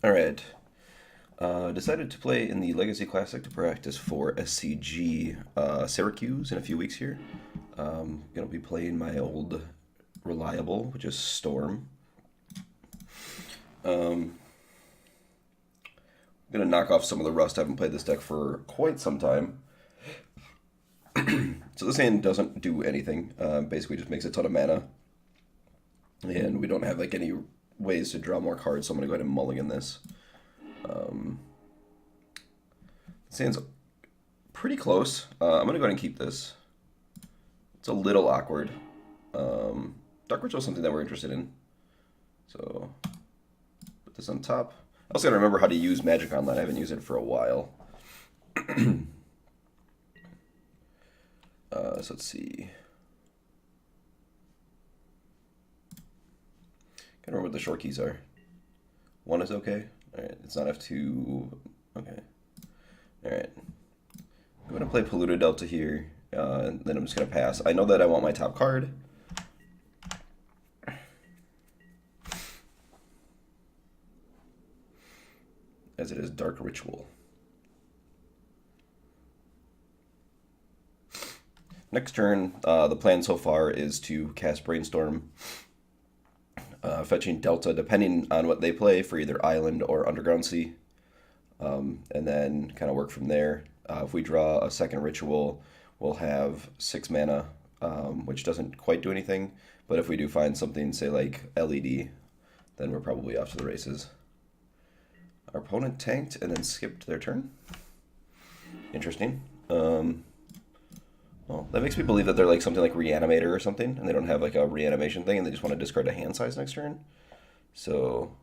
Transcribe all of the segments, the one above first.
All right. Decided to play in the Legacy Classic to practice for SCG Syracuse in a few weeks here. Gonna be playing my old reliable, which is Storm. Gonna knock off some of the rust. I haven't played this deck for quite some time. So this hand doesn't do anything. Basically, just makes a ton of mana, and we don't have like any ways to draw more cards. So I'm gonna go ahead and mulligan this. This hand's pretty close. I'm gonna go ahead and keep this. It's a little awkward. Dark Ritual is something that we're interested in. So put this on top. I also gotta remember how to use Magic Online. I haven't used it for a while. So let's see. Can't remember what the short keys are. One is okay. All right, it's not F2. Okay. All right. I'm gonna play Polluted Delta here, and then I'm just gonna pass. I know that I want my top card. As it is Dark Ritual. Next turn, the plan so far is to cast Brainstorm, fetching Delta depending on what they play for either Island or Underground Sea, and then kind of work from there. If we draw a second Ritual, we'll have 6 mana, which doesn't quite do anything, but if we do find something, say like LED, then we're probably off to the races. Our opponent tanked and then skipped their turn. Interesting. Well, that makes me believe that they're like something like Reanimator or something, and they don't have like a reanimation thing, and they just want to discard a hand size next turn. So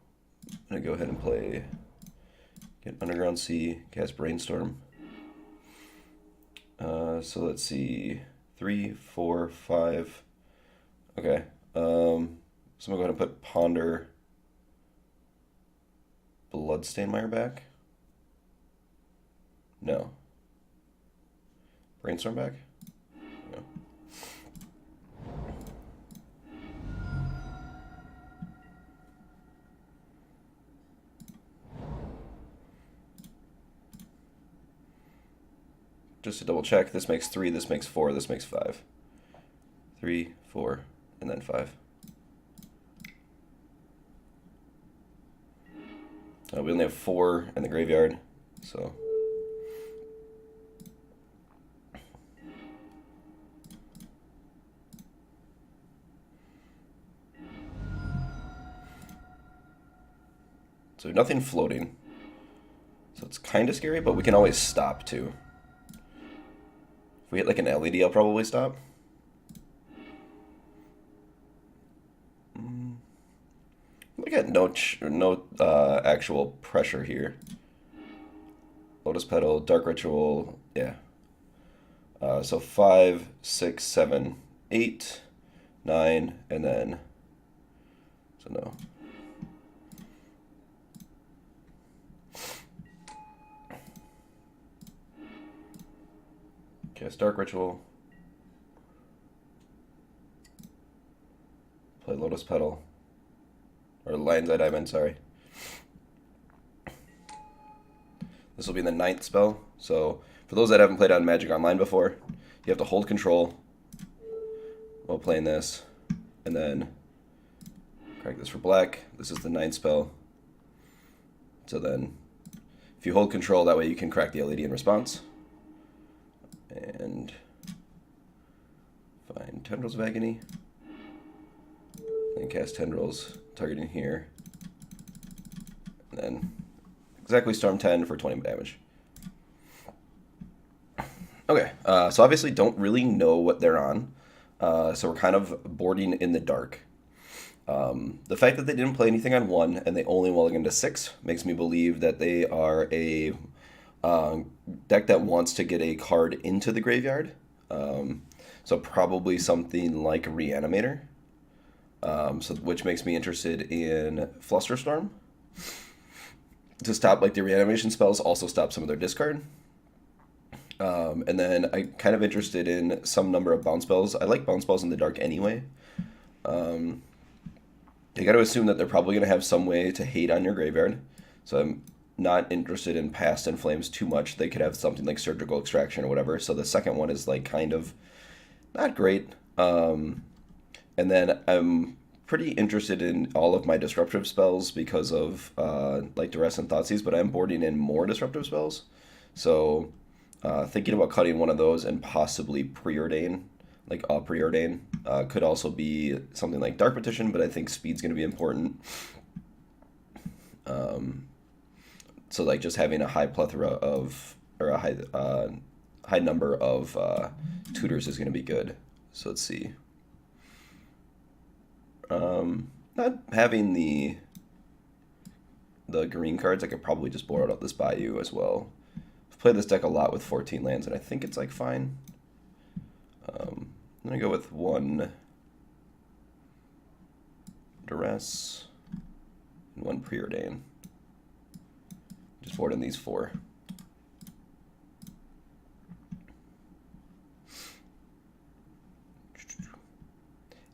I'm gonna go ahead and play, get Underground Sea, cast Brainstorm. So let's see, 3, 4, 5. Okay. So I'm gonna go ahead and put Ponder Bloodstainmire back. No. Brainstorm back? No. Just to double check, this makes 3, this makes 4, this makes 5. 3, 4, and then 5. We only have 4 in the graveyard, so. So nothing floating. So it's kind of scary, but we can always stop too. If we hit like an LED, I'll probably stop. Look at no actual pressure here. Lotus Petal, Dark Ritual, yeah. So 5, 6, 7, 8, 9, and then, so no. Cast Dark Ritual. Play Lotus Petal. Or Lion's Eye Diamond, sorry. This will be the 9th spell. So for those that haven't played on Magic Online before, you have to hold control while playing this, and then crack this for black. This is the 9th spell. So then if you hold control, that way you can crack the LED in response. And find Tendrils of Agony. And cast Tendrils, targeting here. And then exactly Storm 10 for 20 damage. Okay, so obviously don't really know what they're on. So we're kind of boarding in the dark. The fact that they didn't play anything on 1 and they only mulliganed to 6 makes me believe that they are a deck that wants to get a card into the graveyard. So probably something like Reanimator. Which makes me interested in Flusterstorm. To stop like the reanimation spells, also stop some of their discard. And then I'm kind of interested in some number of bounce spells. I like bounce spells in the dark anyway. You got to assume that they're probably going to have some way to hate on your graveyard. So I'm not interested in Past in Flames too much. They could have something like Surgical Extraction or whatever. So the second one is like kind of not great. And then I'm pretty interested in all of my disruptive spells because of like Duress and Thoughtseize, but I'm boarding in more disruptive spells. So thinking about cutting one of those and possibly Preordain, like Preordain, could also be something like Dark Petition, but I think speed's going to be important. So like just having a high plethora of, or a high number of tutors is going to be good. So let's see. Not having the green cards, I could probably just board out this Bayou as well. I've played this deck a lot with 14 lands, and I think it's like fine. I'm gonna go with one Duress and one Preordain. Just board in these 4.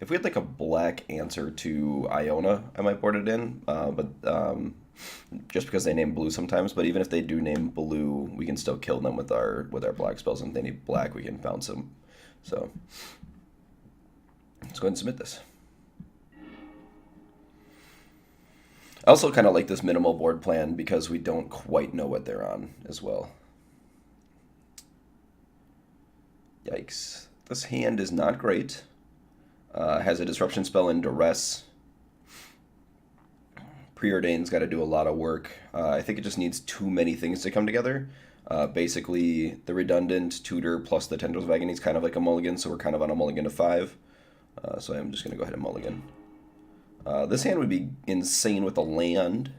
If we had like a black answer to Iona, I might board it in. But just because they name blue sometimes. But even if they do name blue, we can still kill them with our black spells. And if they need black, we can bounce them. So let's go ahead and submit this. I also kind of like this minimal board plan because we don't quite know what they're on as well. Yikes. This hand is not great. Has a disruption spell in Duress. Preordain's got to do a lot of work. I think it just needs too many things to come together. Basically, the redundant tutor plus the Tendrils of Agony is kind of like a mulligan, so we're kind of on a mulligan to 5. So I'm just going to go ahead and mulligan. This hand would be insane with a land.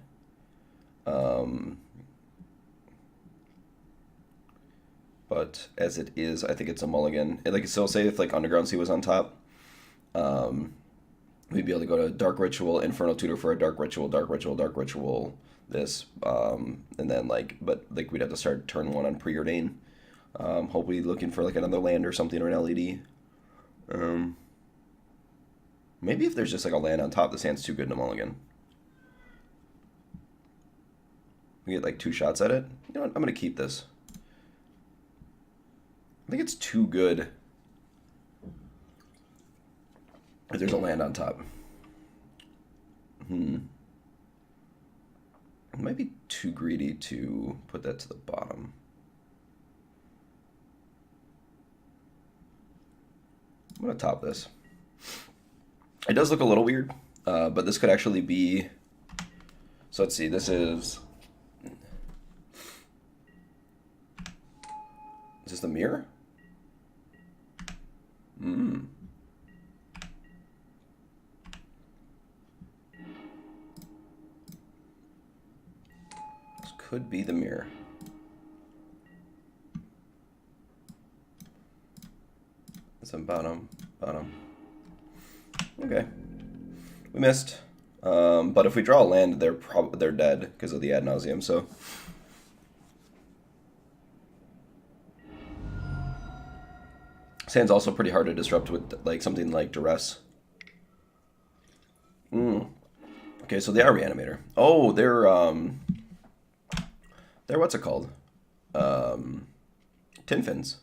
But as it is, I think it's a mulligan. Like, so say if like Underground Sea was on top, we'd be able to go to Dark Ritual, Infernal Tutor for a Dark Ritual, Dark Ritual, Dark Ritual, this, and then like, but like we'd have to start turn 1 on Preordain. Hopefully looking for like another land or something or an LED. Maybe if there's just like a land on top, this hand's too good in a mulligan. We get like 2 shots at it. You know what? I'm gonna keep this. I think it's too good if there's a land on top. It might be too greedy to put that to the bottom. I'm gonna top this. It does look a little weird, but this could actually be. So let's see. This is this the mirror? This could be the mirror. It's on bottom. Okay, we missed. But if we draw a land, they're dead because of the ad nauseum. So sand's also pretty hard to disrupt with like something like Duress. Okay, so they are Reanimator. Oh, they're what's it called? Tin Fins.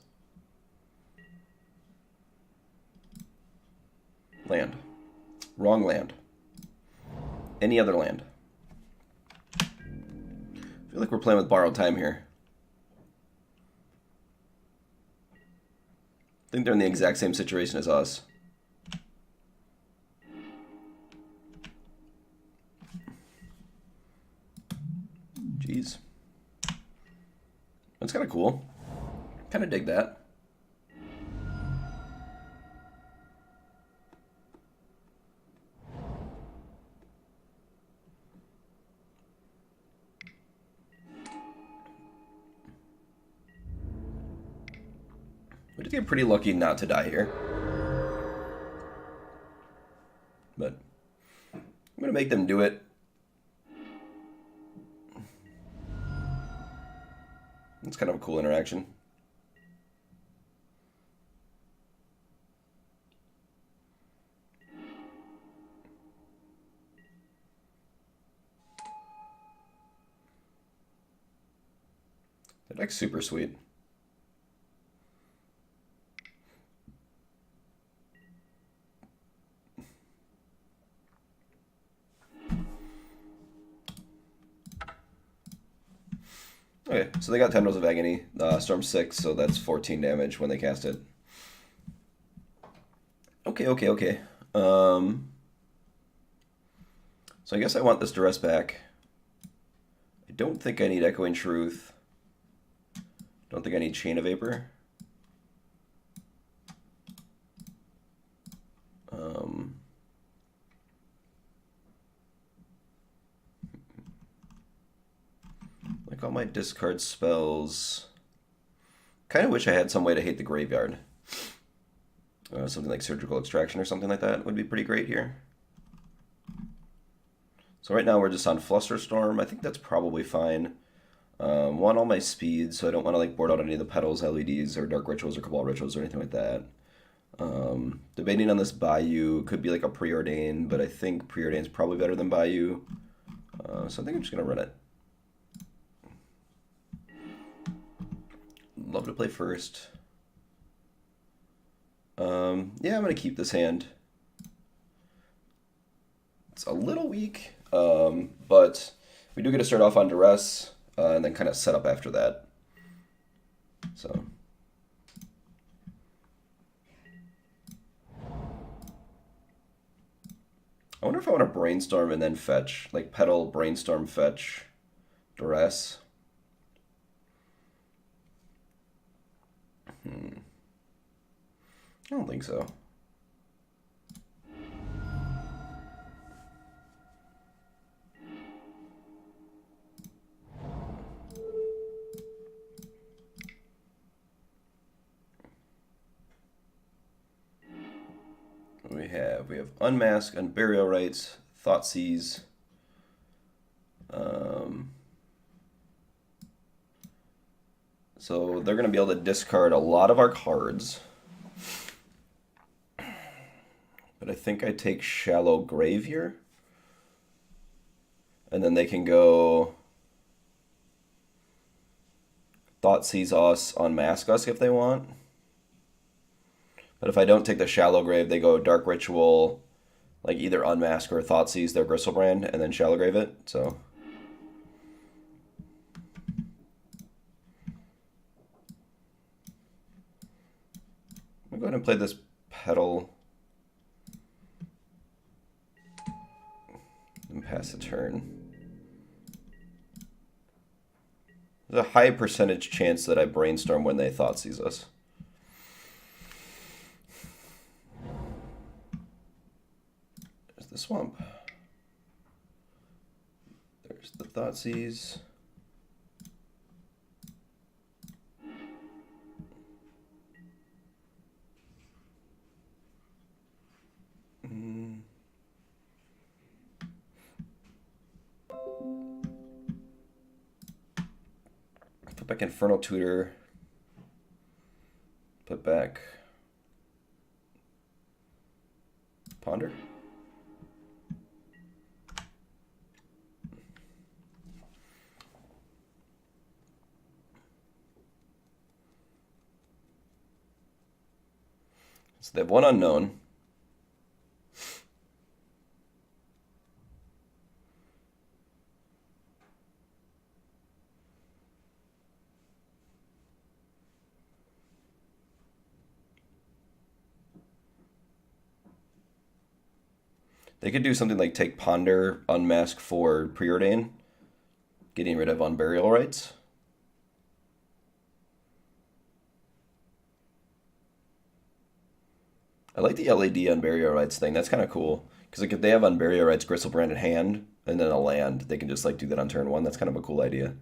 Land. Wrong land. Any other land. I feel like we're playing with borrowed time here. I think they're in the exact same situation as us. Jeez. That's kind of cool. Kind of dig that. We did get pretty lucky not to die here. But I'm going to make them do it. It's kind of a cool interaction. Deck's super sweet. Okay, so they got Tendrils of Agony. Storm 6, so that's 14 damage when they cast it. Okay. So I guess I want this Duress back. I don't think I need Echoing Truth. Don't think I need Chain of Vapor. Like all my discard spells. Kind of wish I had some way to hate the graveyard. Something like Surgical Extraction or something like that would be pretty great here. So right now we're just on Flusterstorm. I think that's probably fine. Want all my speeds, so I don't want to like board out any of the Petals, LEDs, or Dark Rituals, or Cabal Rituals, or anything like that. Debating on this Bayou. Could be like a Preordain, but I think Preordain's probably better than Bayou. So I think I'm just going to run it. Love to play first. Yeah, I'm going to keep this hand. It's a little weak, but we do get to start off on Duress, and then kind of set up after that. So. I wonder if I want to Brainstorm and then fetch. Like Petal, Brainstorm, fetch, Duress. I don't think so. We have Unmask, Unburial Rites, Thoughtseize. So they're going to be able to discard a lot of our cards. But I think I take Shallow Grave here. And then they can go Thoughtseize us, Unmask us if they want. But if I don't take the Shallow Grave, they go Dark Ritual, like either Unmask or Thoughtseize their Gristlebrand, and then Shallow Grave it. So I'm going to go ahead and play this Petal and pass the turn. There's a high percentage chance that I Brainstorm when they Thoughtseize us. There's the Swamp. There's the Thoughtseize. Put back Infernal Tutor. Put back Ponder. So they have one unknown. They could do something like take Ponder, Unmask for Preordain, getting rid of Unburial Rites. I like the LED Unburial Rites thing. That's kind of cool. Because like if they have Unburial Rites, Gristlebrand in hand, and then a land, they can just like do that on turn one. That's kind of a cool idea.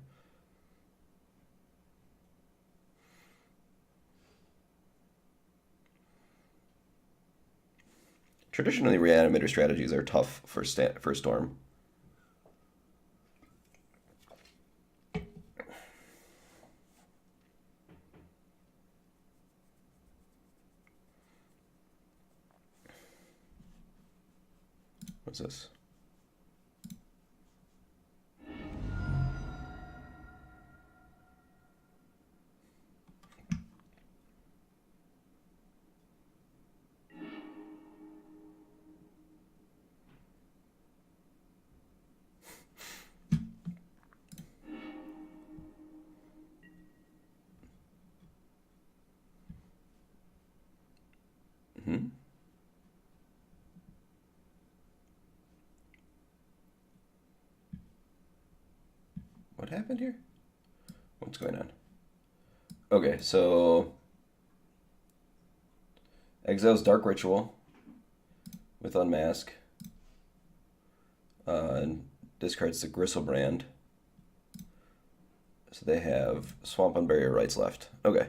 Traditionally, Reanimator strategies are tough for Storm. What's this? What happened here? What's going on? Okay, so exiles Dark Ritual with Unmask. And discards the Gristlebrand. So they have Swamp Unbury Rights left. Okay.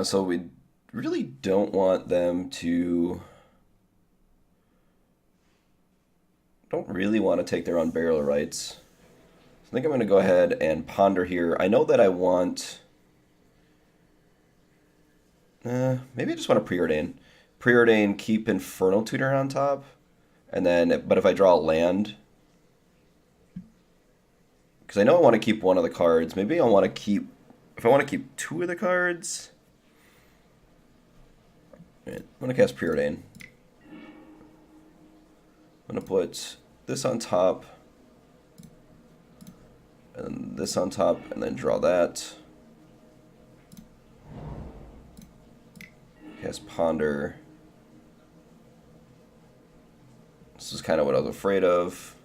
So we really don't want them to. Don't really want to take their Unburial Rights. I think I'm going to go ahead and ponder here. I know that I want. Maybe I just want to Preordain. Preordain, keep Infernal Tutor on top. And then, but if I draw a land. Because I know I want to keep one of the cards. Maybe I want to keep. If I want to keep two of the cards. Right, I'm going to cast Preordain. I'm going to put this on top. And this on top. And then draw that. Cast Ponder. This is kind of what I was afraid of.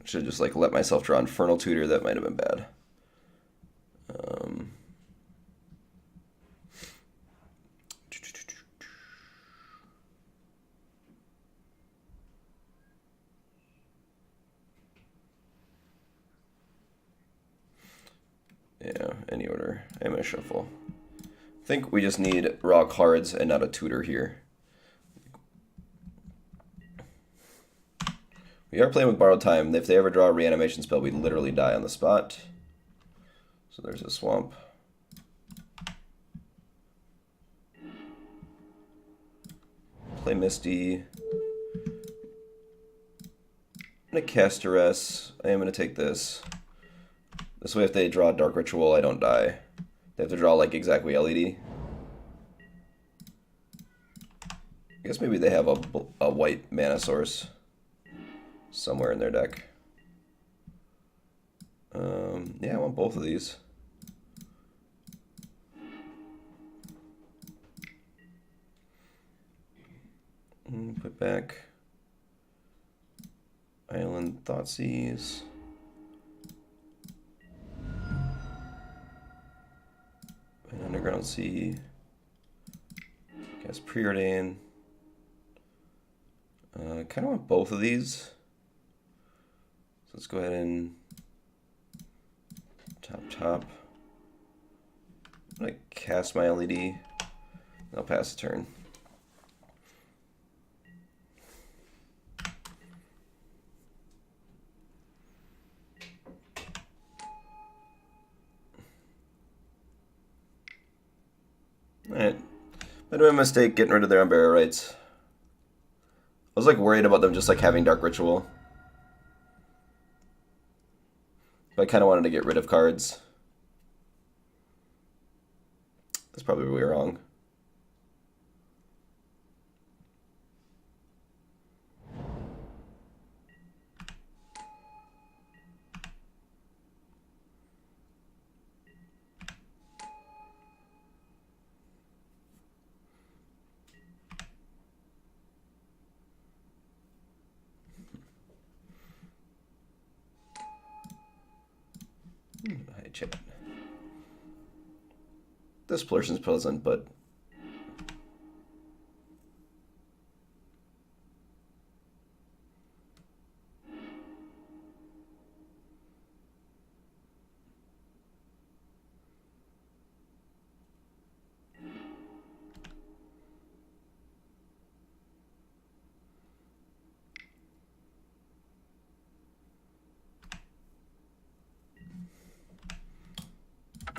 Should just like let myself draw Infernal Tutor. That might have been bad. Yeah, any order. I'm gonna shuffle. I think we just need raw cards and not a tutor here. We are playing with Borrowed Time. If they ever draw a reanimation spell, we literally die on the spot. So there's a swamp. Play Misty. I'm going to cast Duress. I am going to take this. This way if they draw Dark Ritual, I don't die. They have to draw like exactly LED. I guess maybe they have a white mana source somewhere in their deck. Yeah, I want both of these. Put back Island Thoughtseize. An Underground Sea. Cast Preordain. Kind of want both of these. So let's go ahead and top. I'm gonna cast my LED. I'll pass the turn. Alright. I made a mistake getting rid of their Unburial Rights. I was like worried about them just like having Dark Ritual. But I kind of wanted to get rid of cards. That's probably where we were wrong. Hi, chat. This person's pleasant, but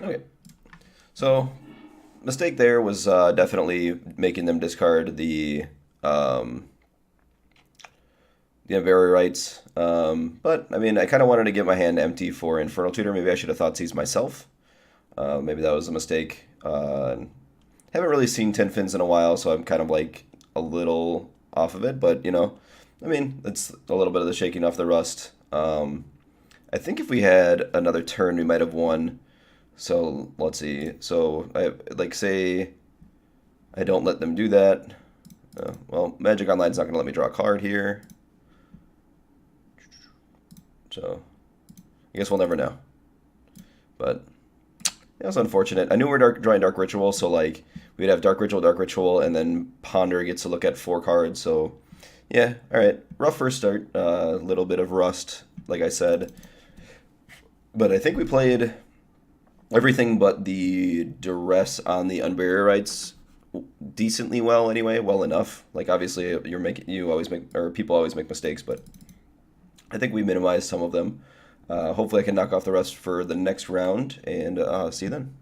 okay. So, mistake there was definitely making them discard the Unburial Rights. But, I mean, I kind of wanted to get my hand empty for Infernal Tutor. Maybe I should have Thoughtseize myself. Maybe that was a mistake. Haven't really seen Tin Fins in a while, so I'm kind of like a little off of it. But, you know, I mean, it's a little bit of the shaking off the rust. I think if we had another turn, we might have won. So let's see. So I like say I don't let them do that. Well, Magic Online's not going to let me draw a card here. So I guess we'll never know. But yeah, was unfortunate. I knew we were drawing Dark Ritual, so like we'd have Dark Ritual, and then Ponder gets to look at 4 cards. So yeah, all right. Rough first start. A little bit of rust, like I said. But I think we played everything but the duress on the Unbarrier Rights decently well anyway, well enough. Like obviously you always make, or people always make mistakes, but I think we minimized some of them. Hopefully I can knock off the rest for the next round, and see you then.